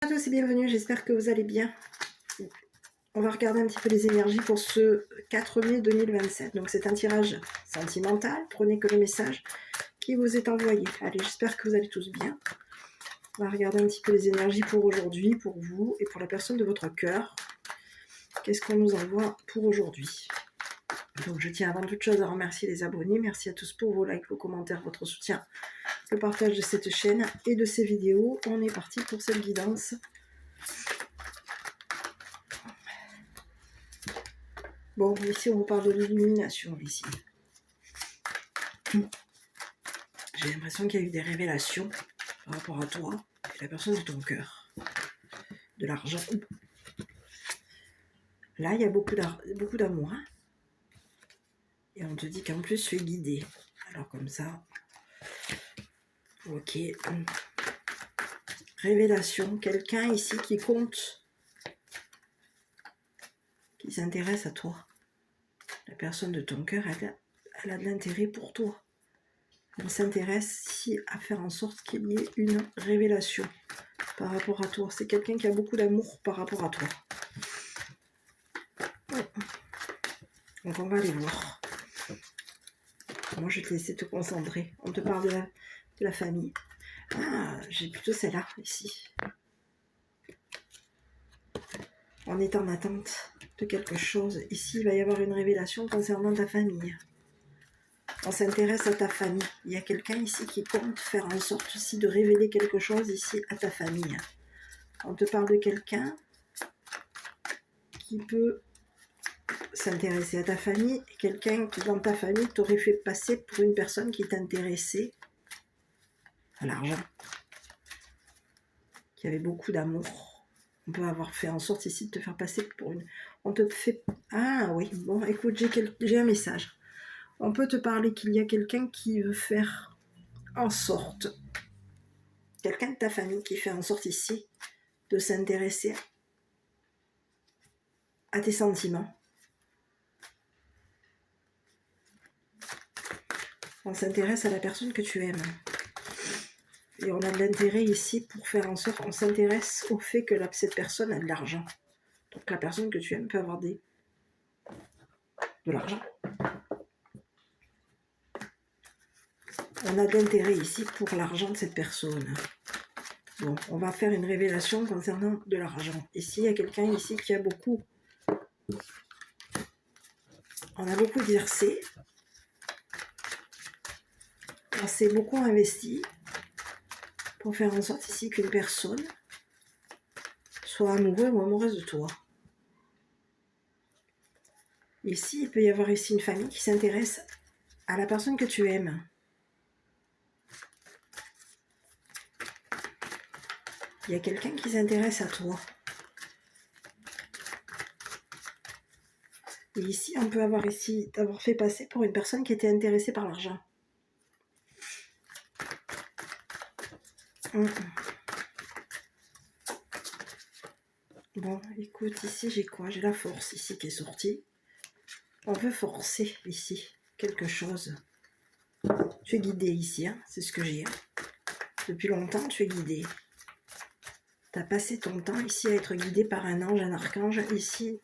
Bonjour à tous et bienvenue, j'espère que vous allez bien. On va regarder un petit peu les énergies pour ce 4 mai 2027. Donc c'est un tirage sentimental, prenez que le message qui vous est envoyé. Allez, j'espère que vous allez tous bien. On va regarder un petit peu les énergies pour aujourd'hui, pour vous et pour la personne de votre cœur. Qu'est-ce qu'on nous envoie pour aujourd'hui? Donc je tiens avant toute chose à remercier les abonnés. Merci à tous pour vos likes, vos commentaires, votre soutien, le partage de cette chaîne et de ces vidéos. On est parti pour cette guidance. Bon, ici on vous parle de l'illumination, ici. J'ai l'impression qu'il y a eu des révélations par rapport à toi et la personne de ton cœur. De l'argent. Là, il y a beaucoup d'amour. Hein, et on te dit qu'en plus, tu es guidé. Alors comme ça, ok. Révélation. Quelqu'un ici qui compte, qui s'intéresse à toi. La personne de ton cœur, elle a de l'intérêt pour toi. Elle s'intéresse ici à faire en sorte qu'il y ait une révélation par rapport à toi. C'est quelqu'un qui a beaucoup d'amour par rapport à toi. Donc on va aller voir. Moi je vais te laisser te concentrer. On te parle de la famille. Ah, j'ai plutôt celle-là ici. On est en attente de quelque chose. Ici il va y avoir une révélation concernant ta famille. On s'intéresse à ta famille. Il y a quelqu'un ici qui compte faire en sorte ici de révéler quelque chose ici à ta famille. On te parle de quelqu'un qui peut s'intéresser à ta famille, et quelqu'un qui dans ta famille t'aurait fait passer pour une personne qui t'intéressait à l'argent, qui avait beaucoup d'amour. On peut avoir fait en sorte ici de te faire passer pour une... On te fait... Ah oui, bon, écoute, j'ai un message. On peut te parler qu'il y a quelqu'un qui veut faire en sorte, quelqu'un de ta famille qui fait en sorte ici de s'intéresser à tes sentiments. On s'intéresse à la personne que tu aimes. Et on a de l'intérêt ici pour faire en sorte qu'on s'intéresse au fait que cette personne a de l'argent. Donc la personne que tu aimes peut avoir de l'argent. On a de l'intérêt ici pour l'argent de cette personne. Bon, on va faire une révélation concernant de l'argent. Ici, il y a quelqu'un ici qui a beaucoup... On a beaucoup exercé. On s'est beaucoup investi pour faire en sorte ici qu'une personne soit amoureuse ou amoureuse de toi. Ici, il peut y avoir ici une famille qui s'intéresse à la personne que tu aimes. Il y a quelqu'un qui s'intéresse à toi. Et ici, on peut avoir ici t'avoir fait passer pour une personne qui était intéressée par l'argent. Bon, écoute, ici j'ai quoi? J'ai la force ici qui est sortie. On veut forcer ici quelque chose. Tu es guidé ici, hein, c'est ce que j'ai. Depuis longtemps, tu es guidé. Tu as passé ton temps ici à être guidé par un ange, un archange. Ici,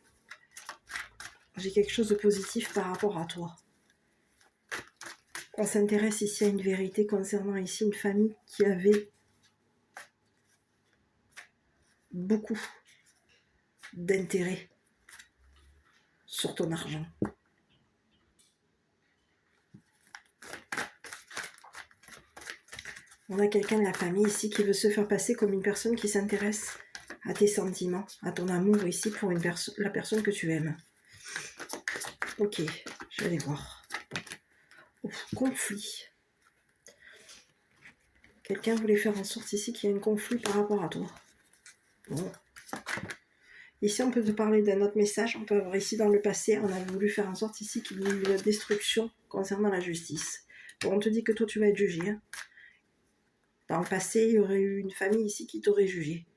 j'ai quelque chose de positif par rapport à toi. On s'intéresse ici à une vérité concernant ici une famille qui avait beaucoup d'intérêt sur ton argent. On a quelqu'un de la famille ici qui veut se faire passer comme une personne qui s'intéresse à tes sentiments, à ton amour ici pour la personne que tu aimes. Ok, je vais aller voir. Conflit. Quelqu'un voulait faire en sorte ici qu'il y ait un conflit par rapport à toi. Bon. Ici, on peut te parler d'un autre message. On peut avoir ici dans le passé, on a voulu faire en sorte ici qu'il y ait eu la destruction concernant la justice. Bon, on te dit que toi, tu vas être jugé. Hein. Dans le passé, il y aurait eu une famille ici qui t'aurait jugé,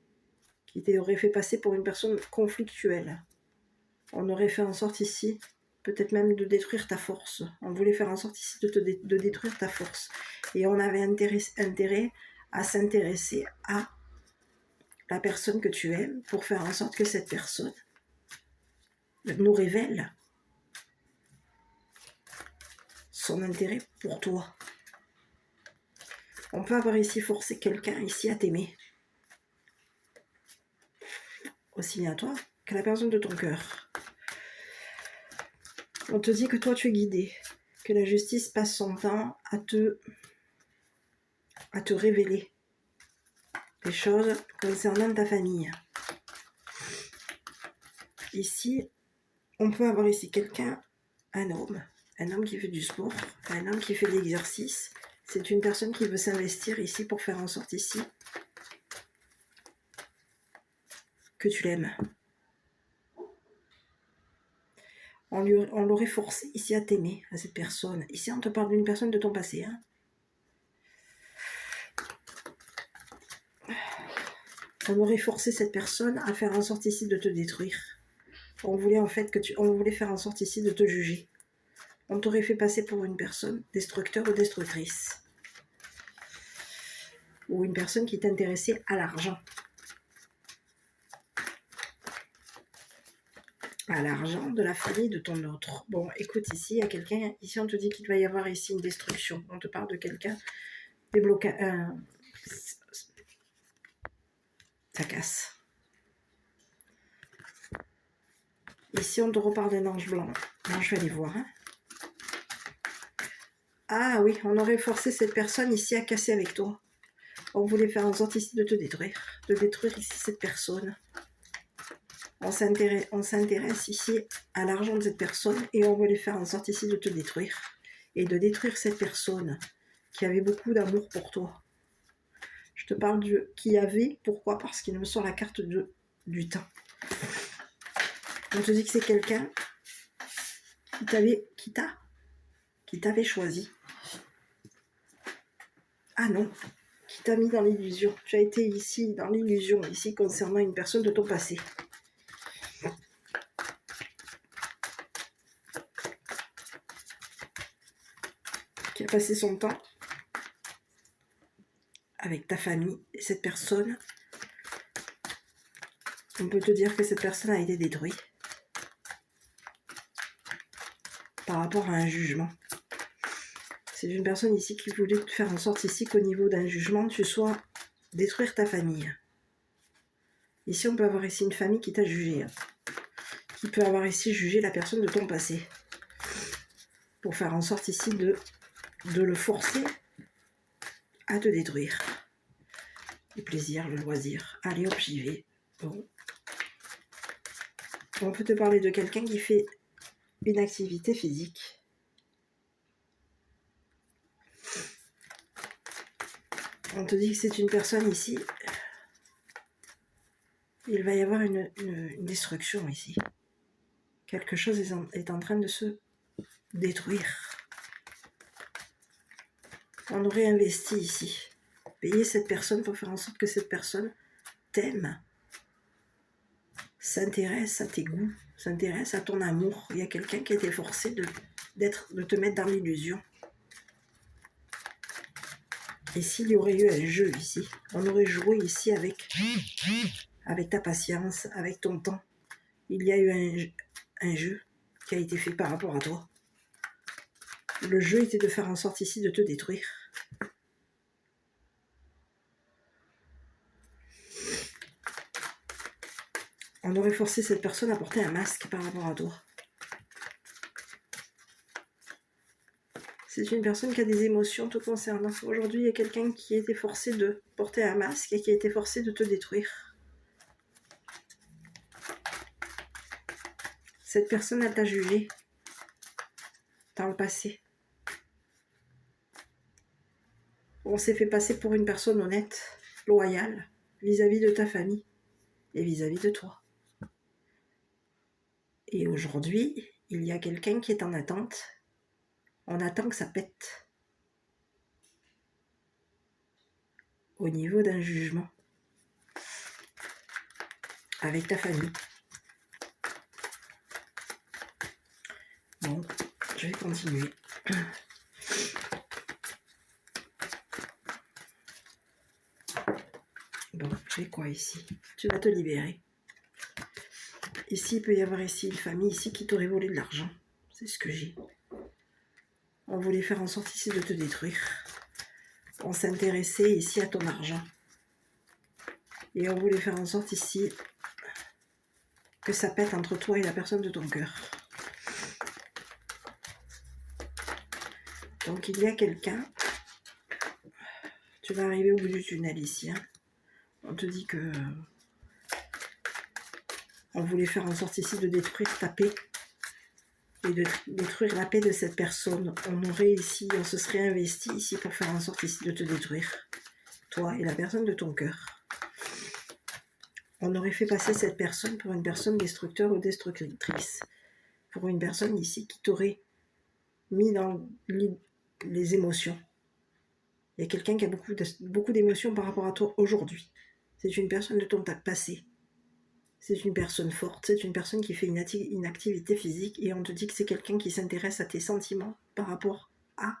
qui t'aurait fait passer pour une personne conflictuelle. On aurait fait en sorte ici, peut-être même de détruire ta force. On voulait faire en sorte ici de détruire ta force. Et on avait intérêt à s'intéresser à la personne que tu aimes pour faire en sorte que cette personne nous révèle son intérêt pour toi. On peut avoir ici forcé quelqu'un ici à t'aimer. Aussi bien toi que la personne de ton cœur. On te dit que toi tu es guidé, que la justice passe son temps à te révéler des choses concernant ta famille. Ici, on peut avoir ici quelqu'un, un homme qui fait du sport, un homme qui fait de l'exercice. C'est une personne qui veut s'investir ici pour faire en sorte ici que tu l'aimes. On l'aurait forcé ici à t'aimer, à cette personne. Ici, on te parle d'une personne de ton passé. Hein. On aurait forcé cette personne à faire en sorte ici de te détruire. On voulait en fait on voulait faire en sorte ici de te juger. On t'aurait fait passer pour une personne destructeur ou destructrice. Ou une personne qui t'intéressait à l'argent. À l'argent de la famille de ton autre. Bon, écoute, ici, il y a quelqu'un, ici on te dit qu'il va y avoir ici une destruction. On te parle de quelqu'un, des blocages, ça casse. Ici, on te reparle d'un ange blanc. Non, je vais aller voir. Hein. Ah oui, on aurait forcé cette personne ici à casser avec toi. On voulait faire en sorte ici de te détruire. De détruire ici cette personne. On s'intéresse ici à l'argent de cette personne et on voulait faire en sorte ici de te détruire. Et de détruire cette personne qui avait beaucoup d'amour pour toi. Je te parle du qui avait, pourquoi? Parce qu'il me sort la carte du temps. On te dit que c'est quelqu'un qui t'avait choisi. Ah non, qui t'a mis dans l'illusion. Tu as été ici dans l'illusion, ici concernant une personne de ton passé. Qui a passé son temps avec ta famille et cette personne. On peut te dire que cette personne a été détruite par rapport à un jugement. C'est une personne ici qui voulait te faire en sorte ici qu'au niveau d'un jugement, tu sois détruire ta famille. Ici, on peut avoir ici une famille qui t'a jugé. Qui peut avoir ici jugé la personne de ton passé. Pour faire en sorte ici de le forcer à te détruire. Le plaisir, le loisir. Allez hop, j'y vais. Bon. On peut te parler de quelqu'un qui fait une activité physique. On te dit que c'est une personne ici. Il va y avoir une destruction ici. Quelque chose est en train de se détruire. On aurait investi ici. Payer cette personne pour faire en sorte que cette personne t'aime. S'intéresse à tes goûts. S'intéresse à ton amour. Il y a quelqu'un qui a été forcé de te mettre dans l'illusion. Et s'il y aurait eu un jeu ici, on aurait joué ici avec ta patience, avec ton temps. Il y a eu un jeu qui a été fait par rapport à toi. Le jeu était de faire en sorte ici de te détruire. On aurait forcé cette personne à porter un masque par rapport à toi. C'est une personne qui a des émotions te concernant. Aujourd'hui, il y a quelqu'un qui a été forcé de porter un masque et qui a été forcé de te détruire. Cette personne, elle t'a jugé dans le passé. On s'est fait passer pour une personne honnête, loyale, vis-à-vis de ta famille et vis-à-vis de toi. Et aujourd'hui, il y a quelqu'un qui est en attente. On attend que ça pète. Au niveau d'un jugement. Avec ta famille. Bon, je vais continuer. Bon, je fais quoi ici? Tu vas te libérer. Ici, il peut y avoir ici une famille ici qui t'aurait volé de l'argent. C'est ce que j'ai. On voulait faire en sorte ici de te détruire. On s'intéressait ici à ton argent. Et on voulait faire en sorte ici que ça pète entre toi et la personne de ton cœur. Donc il y a quelqu'un, tu vas arriver au bout du tunnel ici. Hein. On te dit que on voulait faire en sorte ici de détruire ta paix et de détruire la paix de cette personne. On aurait ici, on se serait investi ici pour faire en sorte ici de te détruire, toi et la personne de ton cœur. On aurait fait passer cette personne pour une personne destructeur ou destructrice, pour une personne ici qui t'aurait mis dans les émotions. Il y a quelqu'un qui a beaucoup d'émotions par rapport à toi aujourd'hui. C'est une personne de ton passé. C'est une personne forte, c'est une personne qui fait une activité physique et on te dit que c'est quelqu'un qui s'intéresse à tes sentiments par rapport à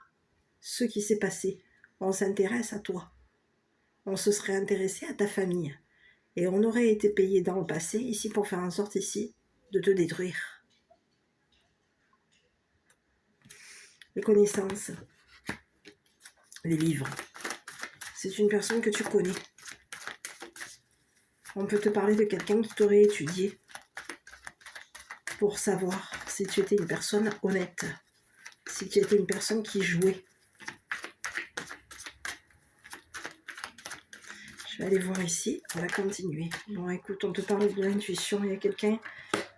ce qui s'est passé. On s'intéresse à toi. On se serait intéressé à ta famille. Et on aurait été payé dans le passé ici pour faire en sorte ici de te détruire. Les connaissances, les livres. C'est une personne que tu connais. On peut te parler de quelqu'un qui t'aurait étudié pour savoir si tu étais une personne honnête, si tu étais une personne qui jouait. Je vais aller voir ici, on va continuer. Bon, écoute, on te parle de l'intuition. Il y a quelqu'un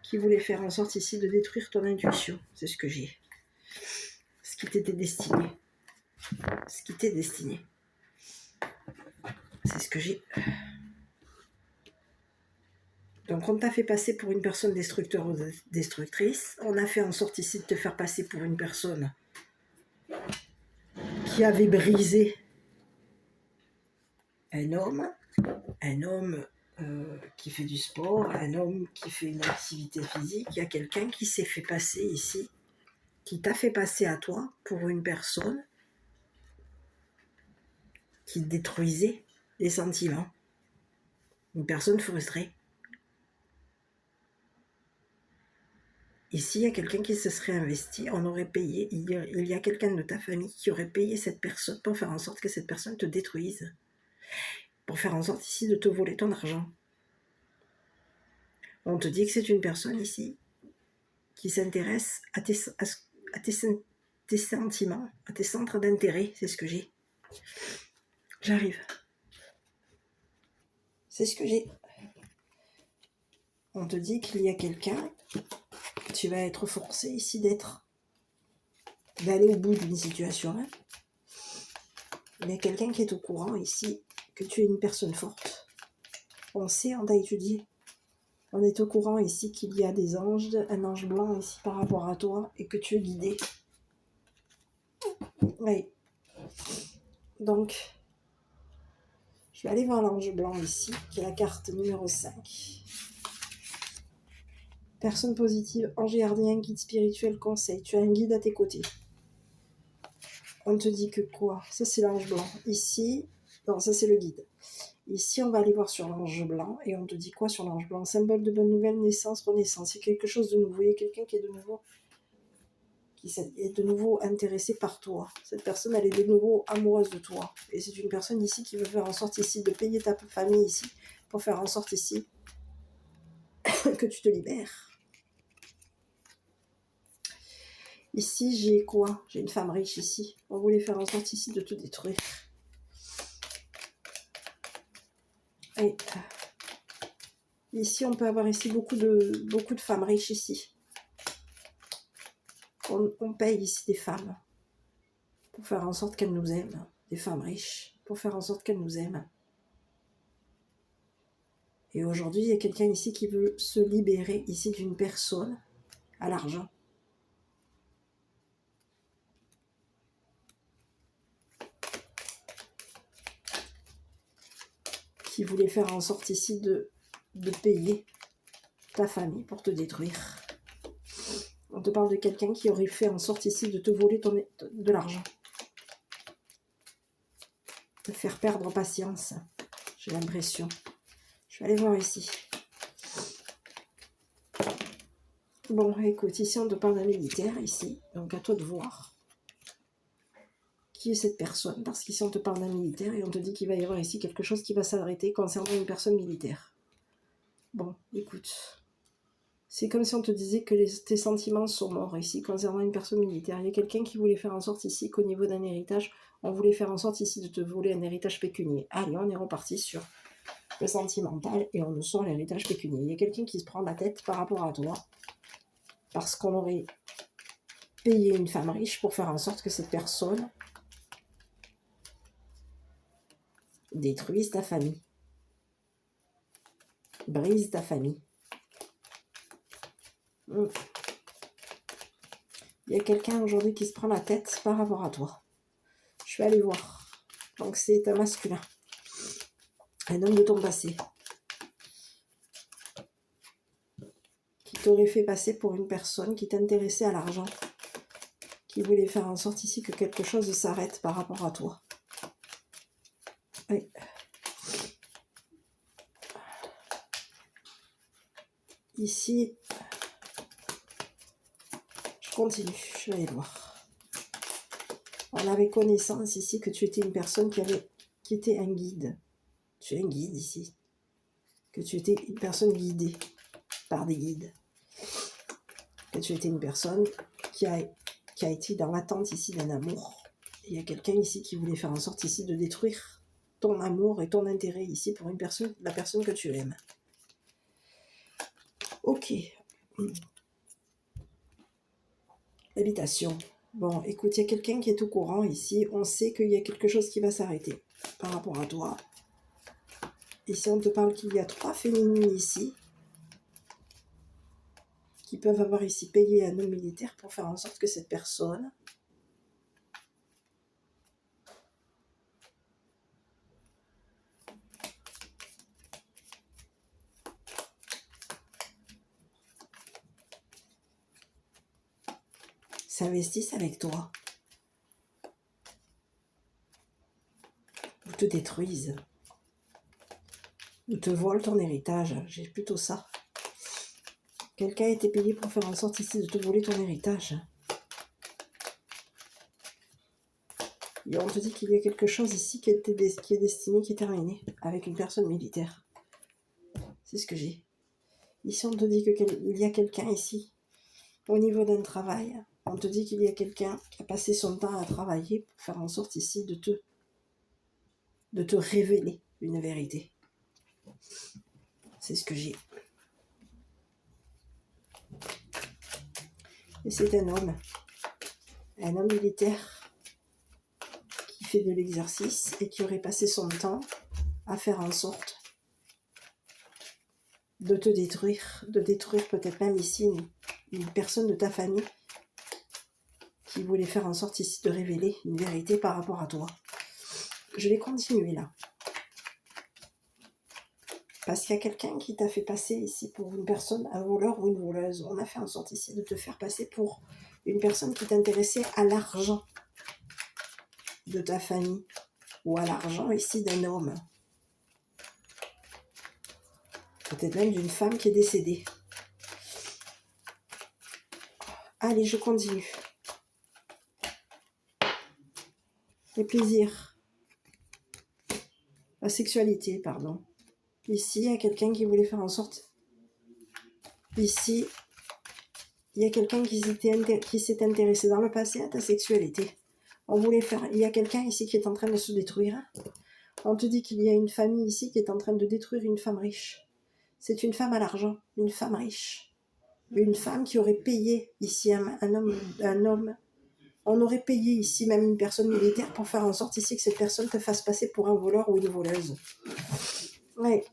qui voulait faire en sorte ici de détruire ton intuition. C'est ce que j'ai. Ce qui t'était destiné. Ce qui t'est destiné. C'est ce que j'ai. Donc on t'a fait passer pour une personne destructeur ou destructrice. On a fait en sorte ici de te faire passer pour une personne qui avait brisé un homme qui fait du sport, un homme qui fait une activité physique. Il y a quelqu'un qui s'est fait passer ici, qui t'a fait passer à toi pour une personne qui détruisait les sentiments. Une personne frustrée. Ici, il y a quelqu'un qui se serait investi, on aurait payé, il y a quelqu'un de ta famille qui aurait payé cette personne pour faire en sorte que cette personne te détruise. Pour faire en sorte ici de te voler ton argent. On te dit que c'est une personne ici qui s'intéresse à tes sentiments, à tes centres d'intérêt, c'est ce que j'ai. J'arrive. C'est ce que j'ai. On te dit qu'il y a quelqu'un, tu vas être forcé ici d'aller au bout d'une situation. Hein. Il y a quelqu'un qui est au courant ici que tu es une personne forte. On sait, on t'a étudié. On est au courant ici qu'il y a des anges, un ange blanc ici par rapport à toi et que tu es guidé. Oui. Donc, je vais aller voir l'ange blanc ici, qui est la carte numéro 5. Personne positive, ange gardien, guide spirituel, conseil. Tu as un guide à tes côtés. On te dit que quoi? Ça, c'est l'ange blanc. Ici, non, ça, c'est le guide. Ici, on va aller voir sur l'ange blanc. Et on te dit quoi sur l'ange blanc? Symbole de bonne nouvelle, naissance, renaissance. C'est quelque chose de nouveau. Il y a quelqu'un qui est de nouveau intéressée par toi. Cette personne, elle est de nouveau amoureuse de toi. Et c'est une personne ici qui veut faire en sorte ici de payer ta famille ici pour faire en sorte ici que tu te libères. Ici, j'ai quoi? J'ai une femme riche ici. On voulait faire en sorte ici de te détruire. Et ici, on peut avoir ici beaucoup de femmes riches ici. On paye ici des femmes pour faire en sorte qu'elles nous aiment. Des femmes riches pour faire en sorte qu'elles nous aiment. Et aujourd'hui, il y a quelqu'un ici qui veut se libérer ici d'une personne à l'argent. Qui voulait faire en sorte ici de payer ta famille pour te détruire. On te parle de quelqu'un qui aurait fait en sorte ici de te voler de l'argent. De faire perdre patience, j'ai l'impression. Je vais aller voir ici. Bon, écoute, ici on te parle d'un militaire, ici. Donc à toi de voir qui est cette personne. Parce qu'ici on te parle d'un militaire et on te dit qu'il va y avoir ici quelque chose qui va s'arrêter concernant une personne militaire. Bon, écoute. C'est comme si on te disait que tes sentiments sont morts ici concernant une personne militaire. Il y a quelqu'un qui voulait faire en sorte ici qu'au niveau d'un héritage, on voulait faire en sorte ici de te voler un héritage pécunier. Allez, on est reparti sur le sentimental et on sort l'héritage pécunier. Il y a quelqu'un qui se prend la tête par rapport à toi parce qu'on aurait payé une femme riche pour faire en sorte que cette personne détruise ta famille, brise ta famille. Il y a quelqu'un aujourd'hui qui se prend la tête par rapport à toi. Je vais aller voir. Donc c'est un masculin. Un homme de ton passé. Qui t'aurait fait passer pour une personne qui t'intéressait à l'argent. Qui voulait faire en sorte ici que quelque chose s'arrête par rapport à toi. Oui. Ici, je continue. Je vais aller voir. On avait connaissance ici que tu étais une personne qui était un guide. Tu es un guide ici. Que tu étais une personne guidée par des guides. Que tu étais une personne qui a été dans l'attente ici d'un amour. Il y a quelqu'un ici qui voulait faire en sorte ici de détruire ton amour et ton intérêt ici pour une personne, la personne que tu aimes. Ok. L'habitation. Bon, écoute, il y a quelqu'un qui est au courant ici. On sait qu'il y a quelque chose qui va s'arrêter par rapport à toi. Ici, on te parle qu'il y a 3 féminines ici qui peuvent avoir ici payé un homme militaire pour faire en sorte que cette personne s'investisse avec toi ou te détruise ou te vole ton héritage. J'ai plutôt ça. Quelqu'un a été payé pour faire en sorte ici de te voler ton héritage. Et on te dit qu'il y a quelque chose ici qui est destiné, qui est terminé avec une personne militaire. C'est ce que j'ai. Ici, on te dit qu'il y a quelqu'un ici, au niveau d'un travail. On te dit qu'il y a quelqu'un qui a passé son temps à travailler pour faire en sorte ici de te révéler une vérité. C'est ce que j'ai. Et c'est un homme militaire qui fait de l'exercice et qui aurait passé son temps à faire en sorte de te détruire, peut-être même ici une personne de ta famille qui voulait faire en sorte ici de révéler une vérité par rapport à toi. Je vais continuer là. Parce qu'il y a quelqu'un qui t'a fait passer ici pour une personne, un voleur ou une voleuse. On a fait en sorte ici de te faire passer pour une personne qui t'intéressait à l'argent de ta famille ou à l'argent ici d'un homme. Peut-être même d'une femme qui est décédée. Allez, je continue. Les plaisirs. La sexualité, pardon. Ici, il y a quelqu'un qui voulait faire en sorte. Ici, il y a quelqu'un qui s'est intéressé dans le passé à ta sexualité. Il y a quelqu'un ici qui est en train de se détruire. On te dit qu'il y a une famille ici qui est en train de détruire une femme riche. C'est une femme à l'argent, une femme riche. Une femme qui aurait payé ici un homme. On aurait payé ici même une personne militaire pour faire en sorte ici que cette personne te fasse passer pour un voleur ou une voleuse. Ouais.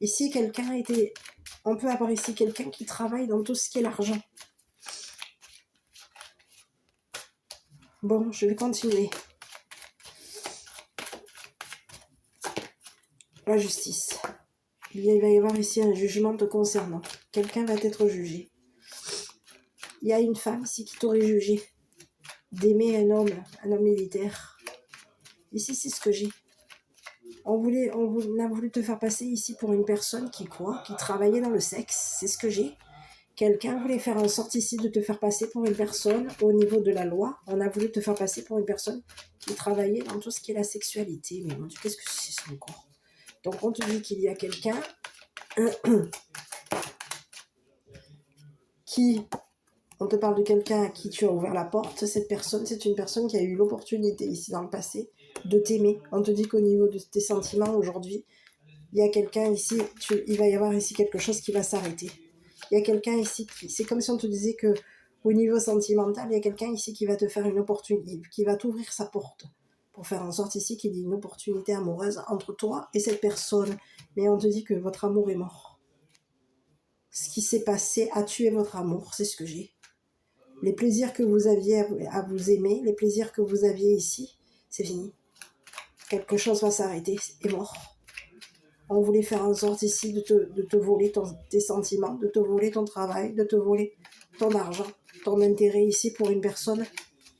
Ici, on peut avoir ici quelqu'un qui travaille dans tout ce qui est l'argent. Bon, je vais continuer. La justice. Il va y avoir ici un jugement te concernant. Quelqu'un va être jugé. Il y a une femme ici qui t'aurait jugé d'aimer un homme militaire. Ici, c'est ce que j'ai. On a voulu te faire passer ici pour une personne qui quoi? Qui travaillait dans le sexe, c'est ce que j'ai. Quelqu'un voulait faire en sorte ici de te faire passer pour une personne au niveau de la loi. On a voulu te faire passer pour une personne qui travaillait dans tout ce qui est la sexualité. Mais mon Dieu, qu'est-ce que c'est ça encore? Donc on te dit qu'il y a quelqu'un qui... On te parle de quelqu'un à qui tu as ouvert la porte. Cette personne, c'est une personne qui a eu l'opportunité ici dans le passé de t'aimer. On te dit qu'au niveau de tes sentiments aujourd'hui, il y a quelqu'un ici, il va y avoir ici quelque chose qui va s'arrêter. Il y a quelqu'un ici c'est comme si on te disait que au niveau sentimental, il y a quelqu'un ici qui va te faire une opportunité, qui va t'ouvrir sa porte pour faire en sorte ici qu'il y ait une opportunité amoureuse entre toi et cette personne. Mais on te dit que votre amour est mort. Ce qui s'est passé a tué votre amour, c'est ce que j'ai. Les plaisirs que vous aviez à vous aimer, les plaisirs que vous aviez ici, c'est fini. Quelque chose va s'arrêter, est mort. On voulait faire en sorte ici de te voler tes sentiments, de te voler ton travail, de te voler ton argent, ton intérêt ici pour une personne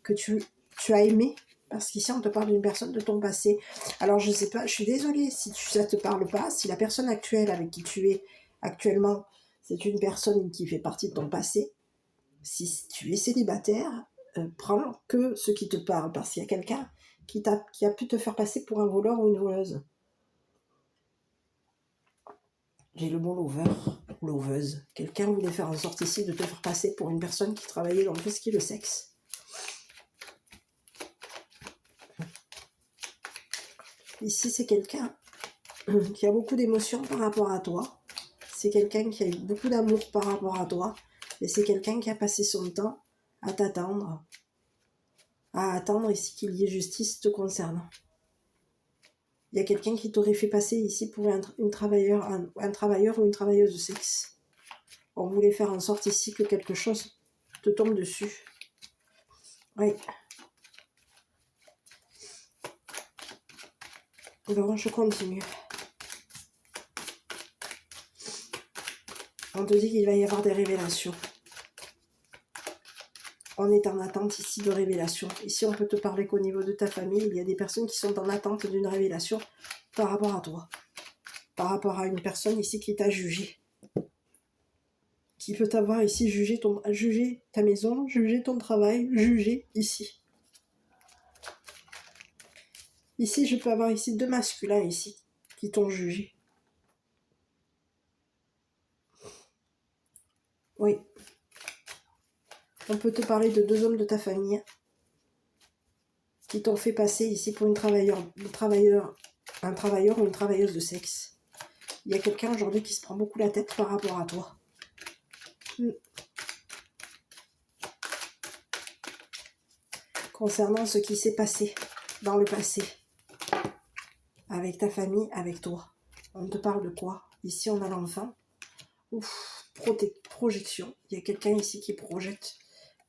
que tu as aimée. Parce qu'ici, on te parle d'une personne de ton passé. Alors, je ne sais pas, je suis désolée si ça ne te parle pas. Si la personne actuelle avec qui tu es actuellement, c'est une personne qui fait partie de ton passé, si tu es célibataire, prends que ce qui te parle. Parce qu'il y a quelqu'un qui a pu te faire passer pour un voleur ou une voleuse. J'ai le mot lover, loveuse. Quelqu'un voulait faire en sorte ici de te faire passer pour une personne qui travaillait dans tout ce qui est le sexe. Ici, c'est quelqu'un qui a beaucoup d'émotions par rapport à toi. C'est quelqu'un qui a eu beaucoup d'amour par rapport à toi. Et c'est quelqu'un qui a passé son temps à t'attendre. À attendre ici qu'il y ait justice te concernant. Il y a quelqu'un qui t'aurait fait passer ici pour un travailleur ou une travailleuse de sexe. On voulait faire en sorte ici que quelque chose te tombe dessus. Oui. Bon, je continue. On te dit qu'il va y avoir des révélations. On est en attente ici de révélations. Ici, on peut te parler qu'au niveau de ta famille, il y a des personnes qui sont en attente d'une révélation par rapport à toi. Par rapport à une personne ici qui t'a jugé. Qui peut t'avoir ici jugé ta maison, jugé ton travail, jugé ici. Ici, je peux avoir ici 2 masculins ici qui t'ont jugé. Oui. On peut te parler de 2 hommes de ta famille qui t'ont fait passer ici pour un travailleur ou une travailleuse de sexe. Il y a quelqu'un aujourd'hui qui se prend beaucoup la tête par rapport à toi. Concernant ce qui s'est passé dans le passé, avec ta famille, avec toi. On te parle de quoi? Ici, on a l'enfant. Projection. Il y a quelqu'un ici qui projette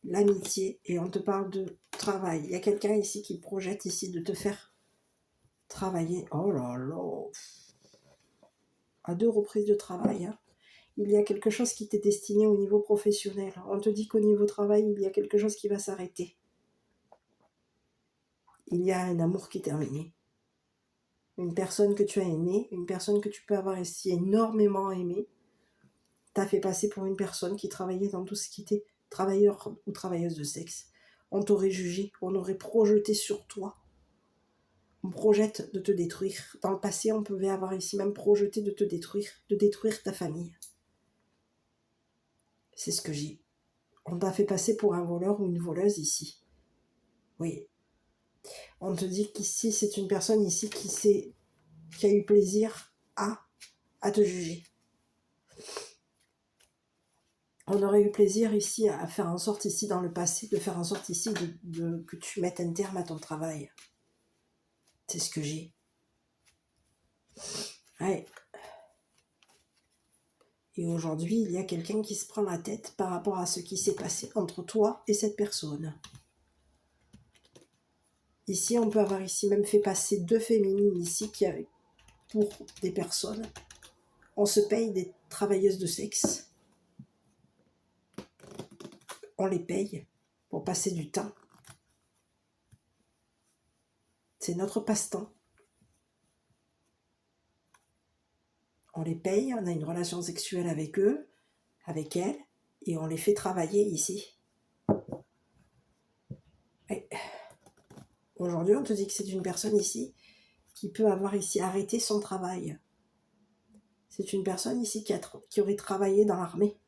l'amitié et on te parle de travail. Il y a quelqu'un ici qui projette ici de te faire travailler. Oh là là. À 2 reprises de travail. Hein. Il y a quelque chose qui t'est destiné au niveau professionnel. On te dit qu'au niveau travail, il y a quelque chose qui va s'arrêter. Il y a un amour qui est terminé. Une personne que tu as aimée, une personne que tu peux avoir ici énormément aimée, t'a fait passer pour une personne qui travaillait dans tout ce qui était travailleur ou travailleuse de sexe. On t'aurait jugé, on aurait projeté sur toi. On projette de te détruire. Dans le passé, on pouvait avoir ici même projeté de te détruire, de détruire ta famille. C'est ce que j'ai. On t'a fait passer pour un voleur ou une voleuse ici. Oui. On te dit qu'ici, c'est une personne ici qui a eu plaisir à te juger. On aurait eu plaisir ici à faire en sorte ici dans le passé, de faire en sorte ici que tu mettes un terme à ton travail. C'est ce que j'ai. Ouais. Et aujourd'hui, il y a quelqu'un qui se prend la tête par rapport à ce qui s'est passé entre toi et cette personne. Ici, on peut avoir ici même fait passer 2 féminines ici pour des personnes. On se paye des travailleuses de sexe. On les paye pour passer du temps. C'est notre passe-temps. On les paye, on a une relation sexuelle avec eux, avec elles, et on les fait travailler ici. Et aujourd'hui, on te dit que c'est une personne ici qui peut avoir ici arrêté son travail. C'est une personne ici qui aurait travaillé dans l'armée.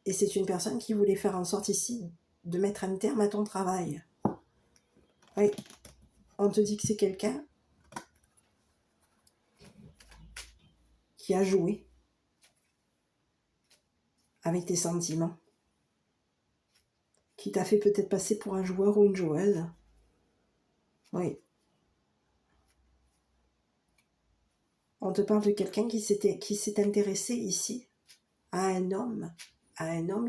Et c'est une personne qui voulait faire en sorte ici de mettre un terme à ton travail. Oui, on te dit que c'est quelqu'un qui a joué avec tes sentiments, qui t'a fait peut-être passer pour un joueur ou une joueuse. Oui. On te parle de quelqu'un qui s'est intéressé ici à un homme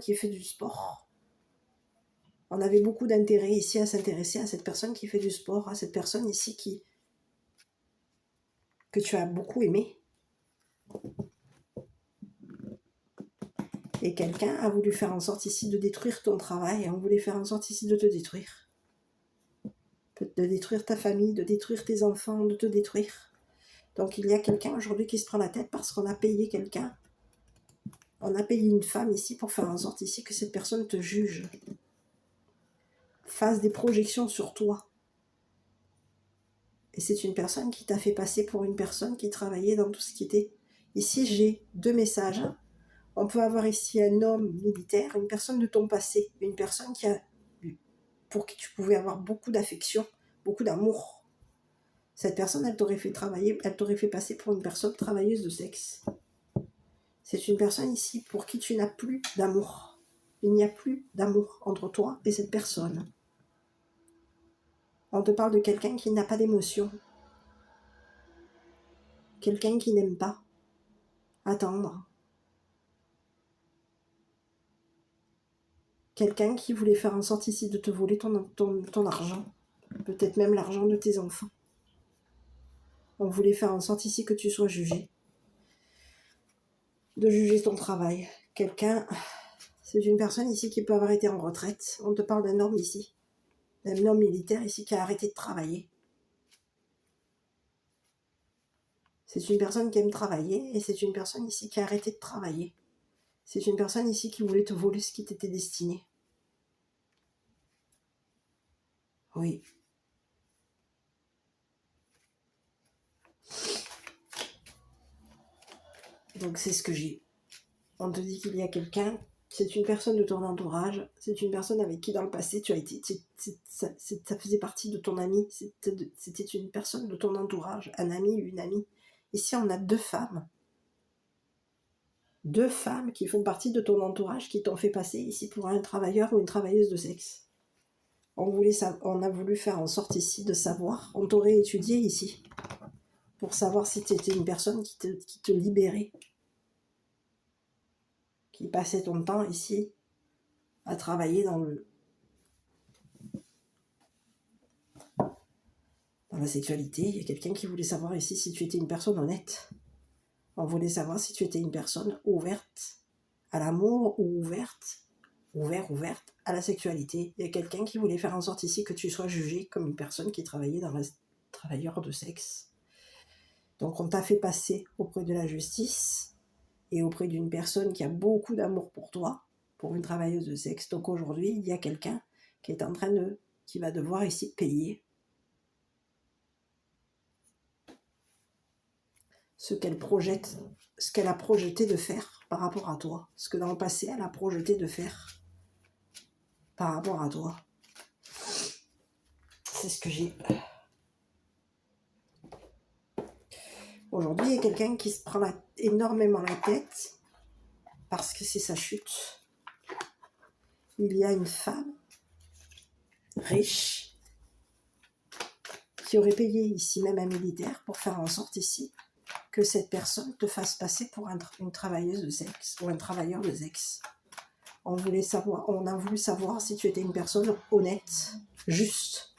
qui fait du sport. On avait beaucoup d'intérêt ici à s'intéresser à cette personne qui fait du sport, à cette personne ici que tu as beaucoup aimé. Et quelqu'un a voulu faire en sorte ici de détruire ton travail, on voulait faire en sorte ici de te détruire. De détruire ta famille, de détruire tes enfants, de te détruire. Donc il y a quelqu'un aujourd'hui qui se prend la tête parce qu'on a payé quelqu'un. On a payé une femme ici pour faire en sorte ici que cette personne te juge. Fasse des projections sur toi. Et c'est une personne qui t'a fait passer pour une personne qui travaillait dans tout ce qui était... Ici, j'ai 2 messages. On peut avoir ici un homme militaire, une personne de ton passé, une personne pour qui tu pouvais avoir beaucoup d'affection, beaucoup d'amour. Cette personne, elle t'aurait fait travailler, elle t'aurait fait passer pour une personne travailleuse de sexe. C'est une personne ici pour qui tu n'as plus d'amour. Il n'y a plus d'amour entre toi et cette personne. On te parle de quelqu'un qui n'a pas d'émotion. Quelqu'un qui n'aime pas attendre. Quelqu'un qui voulait faire en sorte ici de te voler ton argent. Peut-être même l'argent de tes enfants. On voulait faire en sorte ici que tu sois jugé. De juger ton travail. Quelqu'un, c'est une personne ici qui peut avoir été en retraite. On te parle d'un homme ici. Un homme militaire ici qui a arrêté de travailler. C'est une personne qui aime travailler et c'est une personne ici qui a arrêté de travailler. C'est une personne ici qui voulait te voler ce qui t'était destiné. Oui. Donc c'est ce que j'ai. On te dit qu'il y a quelqu'un, c'est une personne de ton entourage, c'est une personne avec qui dans le passé tu as été, ça faisait partie de ton ami, c'était une personne de ton entourage, un ami ou une amie. Ici on a 2 femmes. 2 femmes qui font partie de ton entourage qui t'ont fait passer ici pour un travailleur ou une travailleuse de sexe. On a voulu faire en sorte ici de savoir, on t'aurait étudié ici, pour savoir si tu étais une personne qui te libérait, qui passait ton temps ici à travailler dans la sexualité. Il y a quelqu'un qui voulait savoir ici si tu étais une personne honnête. On voulait savoir si tu étais une personne ouverte à l'amour ou ouverte à la sexualité. Il y a quelqu'un qui voulait faire en sorte ici que tu sois jugé comme une personne qui travaillait dans la travailleur de sexe. Donc on t'a fait passer auprès de la justice et auprès d'une personne qui a beaucoup d'amour pour toi, pour une travailleuse de sexe. Donc aujourd'hui, il y a quelqu'un qui est en train qui va devoir ici payer ce qu'elle projette, ce qu'elle a projeté de faire par rapport à toi, ce que dans le passé elle a projeté de faire par rapport à toi. C'est ce que j'ai. Aujourd'hui, il y a quelqu'un qui se prend énormément la tête parce que c'est sa chute. Il y a une femme riche qui aurait payé ici même un militaire pour faire en sorte ici que cette personne te fasse passer pour une travailleuse de sexe ou un travailleur de sexe. On a voulu savoir si tu étais une personne honnête, juste.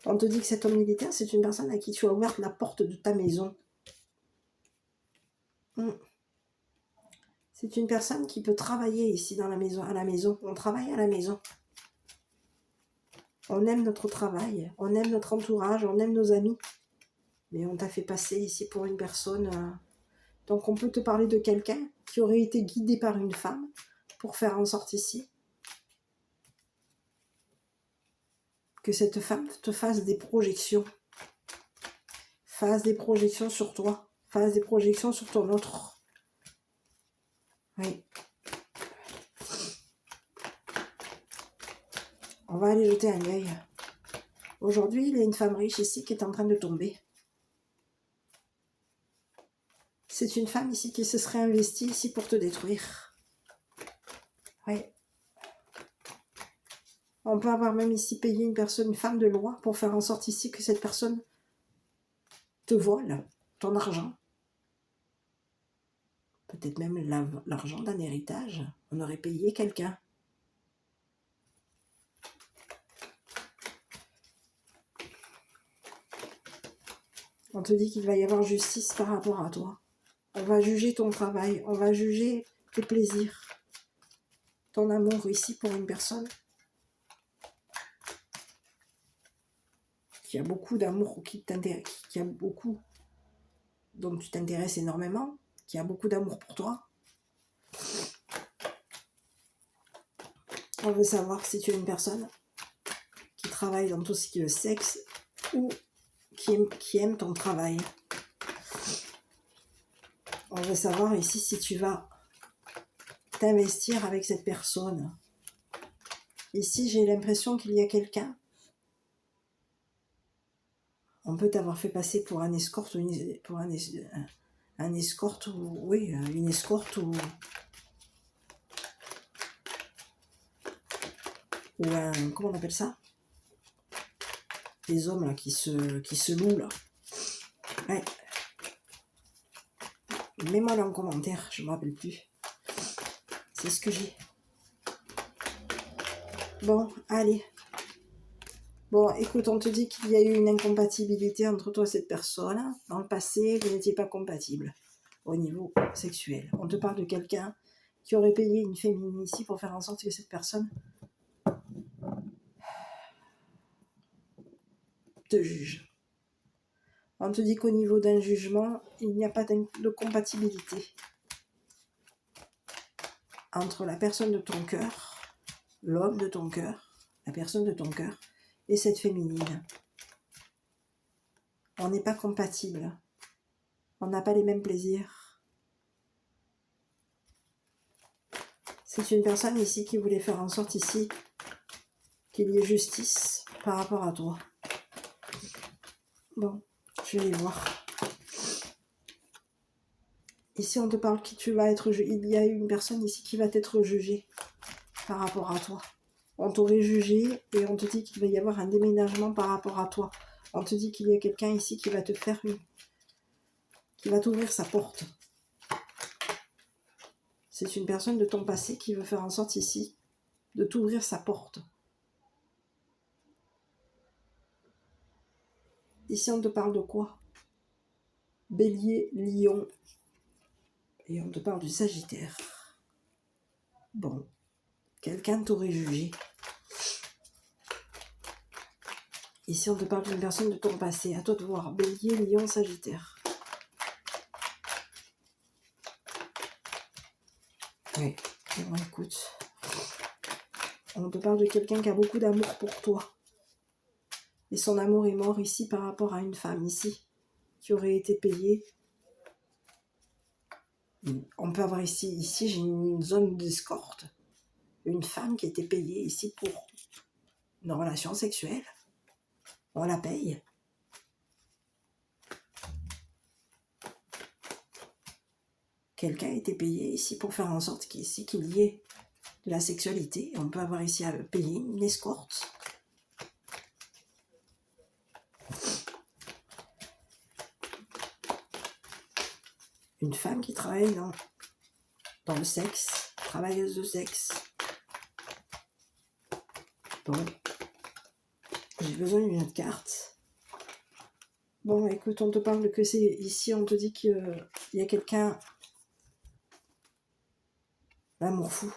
On te dit que cet homme militaire, c'est une personne à qui tu as ouvert la porte de ta maison. C'est une personne qui peut travailler ici dans la maison, à la maison. On travaille à la maison. On aime notre travail, on aime notre entourage, on aime nos amis. Mais on t'a fait passer ici pour une personne. Donc on peut te parler de quelqu'un qui aurait été guidé par une femme pour faire en sorte ici que cette femme te fasse des projections. Fasse des projections sur toi. Fasse des projections sur ton autre. Oui. On va aller jeter un œil. Aujourd'hui, il y a une femme riche ici qui est en train de tomber. C'est une femme ici qui se serait investie ici pour te détruire. Oui. On peut avoir même ici payé une personne, une femme de loi, pour faire en sorte ici que cette personne te vole ton argent. Peut-être même l'argent d'un héritage. On aurait payé quelqu'un. On te dit qu'il va y avoir justice par rapport à toi. On va juger ton travail, on va juger tes plaisirs, ton amour ici pour une personne qui a beaucoup d'amour, qui a beaucoup, dont tu t'intéresses énormément, qui a beaucoup d'amour pour toi. On veut savoir si tu es une personne qui travaille dans tout ce qui est le sexe ou qui aime ton travail. On veut savoir ici si tu vas t'investir avec cette personne. Ici, j'ai l'impression qu'il y a quelqu'un. On peut t'avoir fait passer pour un escorte ou un escorte ou oui, une escorte ou un, comment on appelle ça? Les hommes là qui se louent là. Ouais. Mets-moi là en commentaire, je me rappelle plus. C'est ce que j'ai. Bon, allez. Bon, écoute, on te dit qu'il y a eu une incompatibilité entre toi et cette personne. Dans le passé, vous n'étiez pas compatibles au niveau sexuel. On te parle de quelqu'un qui aurait payé une féminine ici pour faire en sorte que cette personne te juge. On te dit qu'au niveau d'un jugement, il n'y a pas de compatibilité entre la personne de ton cœur, l'homme de ton cœur, la personne de ton cœur, et cette féminine. On n'est pas compatibles. On n'a pas les mêmes plaisirs. C'est une personne ici qui voulait faire en sorte ici qu'il y ait justice par rapport à toi. Bon, je vais les voir. Ici, on te parle que tu vas être jugé. Il y a une personne ici qui va être jugée par rapport à toi. On t'aurait jugé et on te dit qu'il va y avoir un déménagement par rapport à toi. On te dit qu'il y a quelqu'un ici qui va te faire qui va t'ouvrir sa porte. C'est une personne de ton passé qui veut faire en sorte ici de t'ouvrir sa porte. Ici, on te parle de quoi? Bélier, Lion. Et on te parle du Sagittaire. Bon, quelqu'un t'aurait jugé. Ici, on te parle d'une personne de ton passé. À toi de voir. Bélier, Lion, Sagittaire. Oui, bon, écoute. On te parle de quelqu'un qui a beaucoup d'amour pour toi. Et son amour est mort ici par rapport à une femme ici qui aurait été payée. On peut avoir ici j'ai une zone d'escorte. Une femme qui a été payée ici pour une relation sexuelle. On la paye. Quelqu'un a été payé ici pour faire en sorte qu'il y ait de la sexualité. On peut avoir ici à payer une escorte. Une femme qui travaille dans le sexe, travailleuse de sexe. Bon, j'ai besoin d'une autre carte. Bon, écoute, on te parle que c'est ici, on te dit qu'il y a quelqu'un, l'amour fou.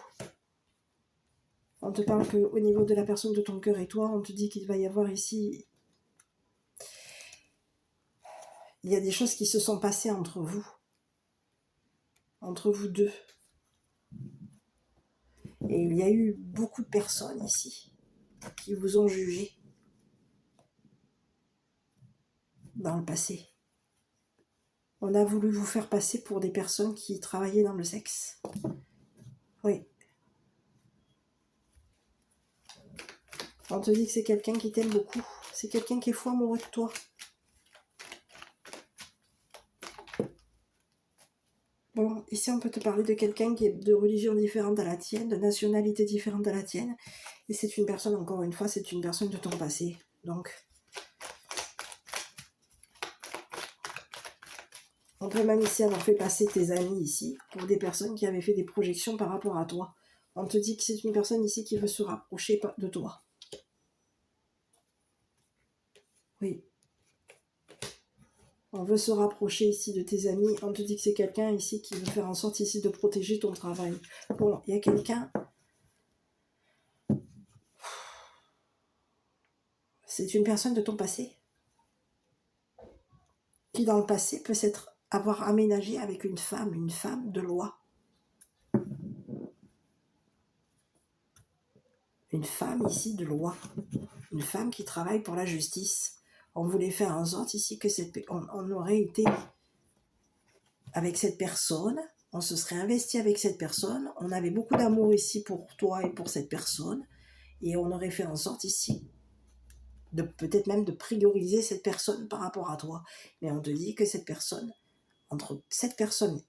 On te parle qu'au niveau de la personne de ton cœur et toi, on te dit qu'il va y avoir ici il y a des choses qui se sont passées entre vous deux. Et il y a eu beaucoup de personnes ici qui vous ont jugé dans le passé. On a voulu vous faire passer pour des personnes qui travaillaient dans le sexe. Oui. On te dit que c'est quelqu'un qui t'aime beaucoup. C'est quelqu'un qui est fou amoureux de toi. Bon, ici on peut te parler de quelqu'un qui est de religion différente à la tienne, de nationalité différente à la tienne. Et c'est une personne, encore une fois, c'est une personne de ton passé. Donc, on peut même ici avoir fait passer tes amis ici pour des personnes qui avaient fait des projections par rapport à toi. On te dit que c'est une personne ici qui veut se rapprocher de toi. Oui. On veut se rapprocher ici de tes amis. On te dit que c'est quelqu'un ici qui veut faire en sorte ici de protéger ton travail. Bon, il y a quelqu'un... C'est une personne de ton passé qui, dans le passé, peut avoir aménagé avec une femme de loi. Une femme ici de loi. Une femme qui travaille pour la justice. On voulait faire en sorte ici que on aurait été avec cette personne, on se serait investi avec cette personne, on avait beaucoup d'amour ici pour toi et pour cette personne, et on aurait fait en sorte ici de peut-être même de prioriser cette personne par rapport à toi. Mais on te dit que cette personne, entre cette personne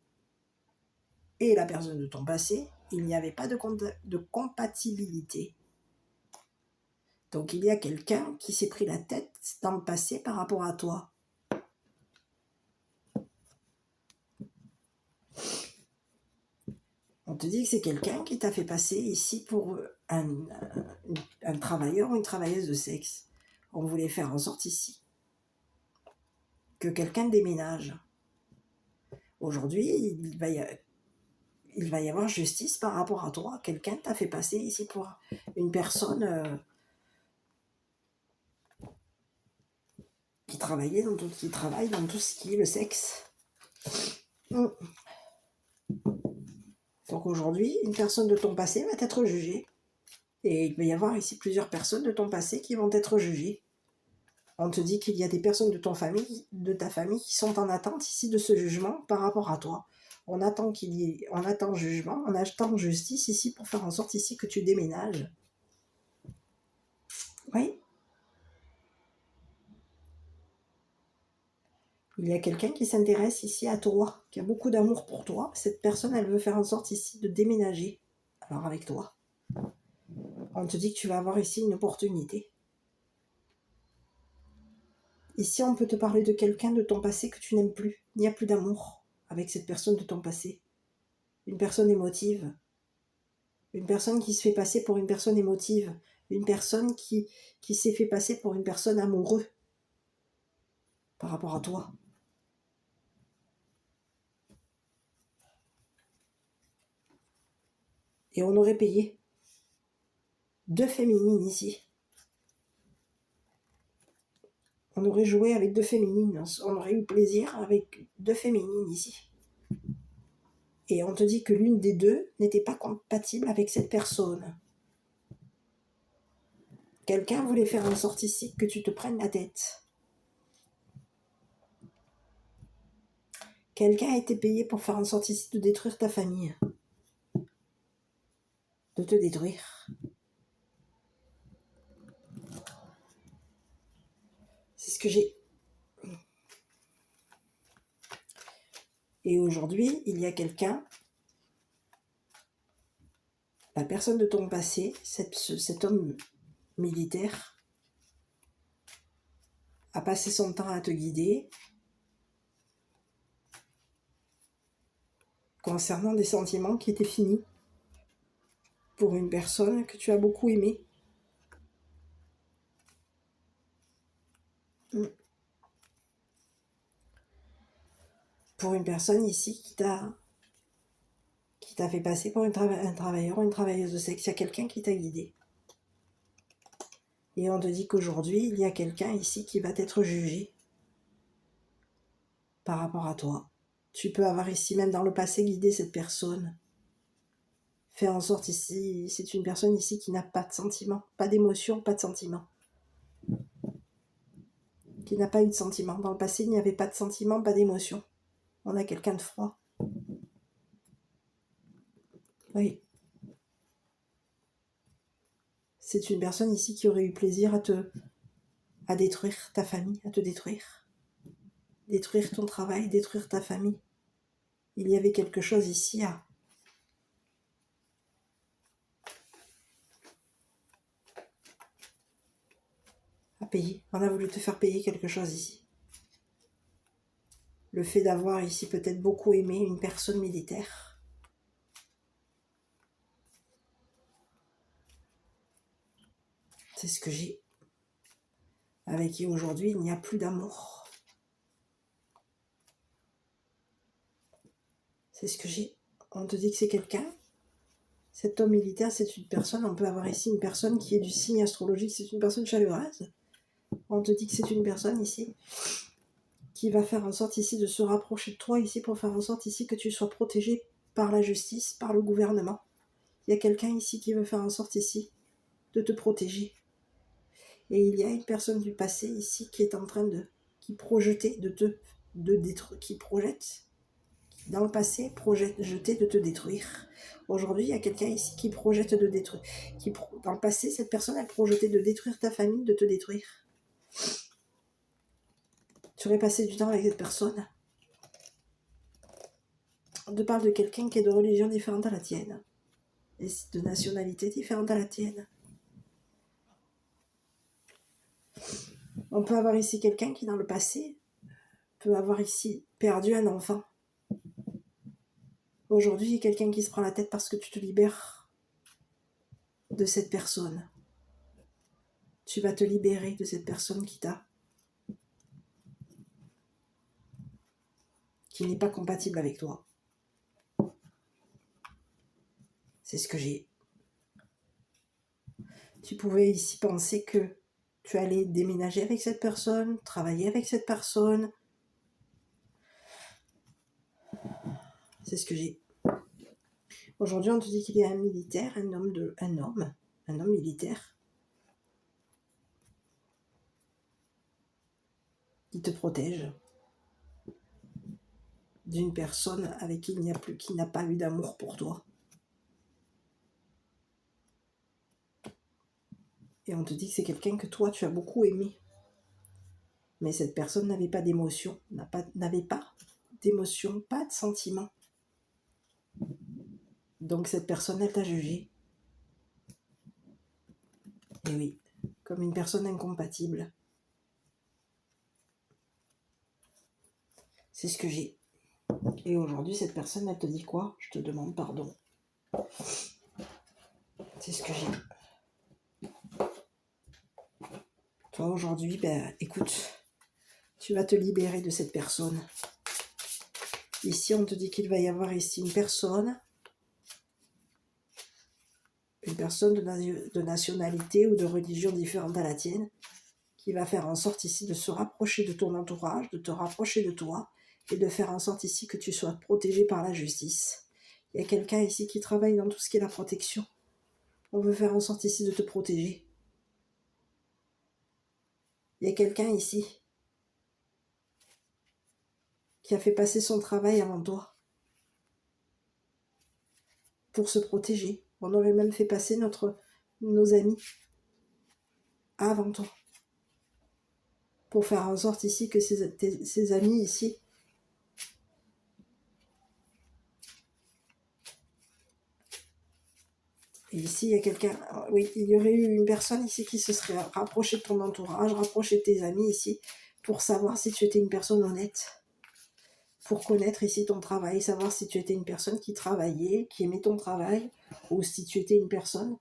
et la personne de ton passé, il n'y avait pas de compatibilité. Donc il y a quelqu'un qui s'est pris la tête dans le passé par rapport à toi. On te dit que c'est quelqu'un qui t'a fait passer ici pour un travailleur ou une travailleuse de sexe. On voulait faire en sorte ici que quelqu'un déménage. Aujourd'hui, il va y avoir justice par rapport à toi. Quelqu'un t'a fait passer ici pour une personne qui travaille dans tout ce qui est le sexe. Donc aujourd'hui, une personne de ton passé va être jugée. Et il va y avoir ici plusieurs personnes de ton passé qui vont être jugées. On te dit qu'il y a des personnes de ta famille qui sont en attente ici de ce jugement par rapport à toi. On attend jugement, on attend justice ici pour faire en sorte ici que tu déménages. Oui. Il y a quelqu'un qui s'intéresse ici à toi, qui a beaucoup d'amour pour toi. Cette personne, elle veut faire en sorte ici de déménager. Alors avec toi. On te dit que tu vas avoir ici une opportunité. Ici, on peut te parler de quelqu'un de ton passé que tu n'aimes plus. Il n'y a plus d'amour avec cette personne de ton passé. Une personne émotive. Une personne qui se fait passer pour une personne émotive. Une personne qui s'est fait passer pour une personne amoureuse par rapport à toi. Et on aurait payé 2 féminines ici. On aurait joué avec 2 féminines. On aurait eu plaisir avec 2 féminines ici. Et on te dit que l'une des deux n'était pas compatible avec cette personne. Quelqu'un voulait faire en sorte ici que tu te prennes la tête. Quelqu'un a été payé pour faire en sorte ici de détruire ta famille. De te détruire. C'est ce que j'ai. Et aujourd'hui, il y a quelqu'un, la personne de ton passé, cet homme militaire, a passé son temps à te guider concernant des sentiments qui étaient finis pour une personne que tu as beaucoup aimée. Pour une personne ici qui t'a fait passer pour un travailleur ou une travailleuse de sexe. Il y a quelqu'un qui t'a guidé. Et on te dit qu'aujourd'hui, il y a quelqu'un ici qui va être jugé. par rapport à toi. Tu peux avoir ici, même dans le passé, guidé cette personne. Faire en sorte ici, c'est une personne ici qui n'a pas de sentiments, pas d'émotion, pas de sentiments. Qui n'a pas eu de sentiments. Dans le passé, il n'y avait pas de sentiments, pas d'émotion. On a quelqu'un de froid. Oui. C'est une personne ici qui aurait eu plaisir à détruire ta famille, à te détruire. Détruire ton travail, détruire ta famille. Il y avait quelque chose ici à payer. On a voulu te faire payer quelque chose ici. Le fait d'avoir ici peut-être beaucoup aimé une personne militaire. C'est ce que j'ai. Avec qui aujourd'hui il n'y a plus d'amour. C'est ce que j'ai. On te dit que c'est quelqu'un. Cet homme militaire, c'est une personne. On peut avoir ici une personne qui est du signe astrologique. C'est une personne chaleureuse. On te dit que c'est une personne ici qui va faire en sorte ici de se rapprocher de toi ici pour faire en sorte ici que tu sois protégé par la justice, par le gouvernement. Il y a quelqu'un ici qui veut faire en sorte ici de te protéger. Et il y a une personne du passé ici qui est en train qui projetait de détruire, qui projette, dans le passé, jeter de te détruire. Aujourd'hui, il y a quelqu'un ici qui projette de détruire. Dans le passé, cette personne, elle projetait de détruire ta famille, de te détruire. Tu aurais passé du temps avec cette personne. On te parle de quelqu'un qui est de religion différente à la tienne. Et de nationalité différente à la tienne. On peut avoir ici quelqu'un qui, dans le passé, peut avoir ici perdu un enfant. Aujourd'hui, il y a quelqu'un qui se prend la tête parce que tu te libères de cette personne. Tu vas te libérer de cette personne qui n'est pas compatible avec toi. C'est ce que j'ai. Tu pouvais ici penser que tu allais déménager avec cette personne, travailler avec cette personne. C'est ce que j'ai. Aujourd'hui, on te dit qu'il y a un militaire, un homme militaire qui te protège d'une personne avec qui qui n'a pas eu d'amour pour toi. Et on te dit que c'est quelqu'un que toi, tu as beaucoup aimé. Mais cette personne n'avait pas d'émotion, n'avait pas d'émotion, pas de sentiment. Donc cette personne, elle t'a jugé. Et oui, comme une personne incompatible. C'est ce que j'ai. Et aujourd'hui, cette personne, elle te dit quoi? Je te demande pardon. C'est ce que j'ai. Toi, aujourd'hui, écoute, tu vas te libérer de cette personne. Ici, on te dit qu'il va y avoir ici une personne de nationalité ou de religion différente à la tienne, qui va faire en sorte ici de se rapprocher de ton entourage, de te rapprocher de toi, et de faire en sorte ici que tu sois protégé par la justice. Il y a quelqu'un ici qui travaille dans tout ce qui est la protection. On veut faire en sorte ici de te protéger. Il y a quelqu'un ici qui a fait passer son travail avant toi pour se protéger. On aurait même fait passer nos amis avant toi pour faire en sorte ici que ces amis ici et ici il y a quelqu'un, oui, il y aurait eu une personne ici qui se serait rapprochée de ton entourage, rapprochée de tes amis ici pour savoir si tu étais une personne honnête, pour connaître ici ton travail, savoir si tu étais une personne qui travaillait, qui aimait ton travail, ou si tu étais une personne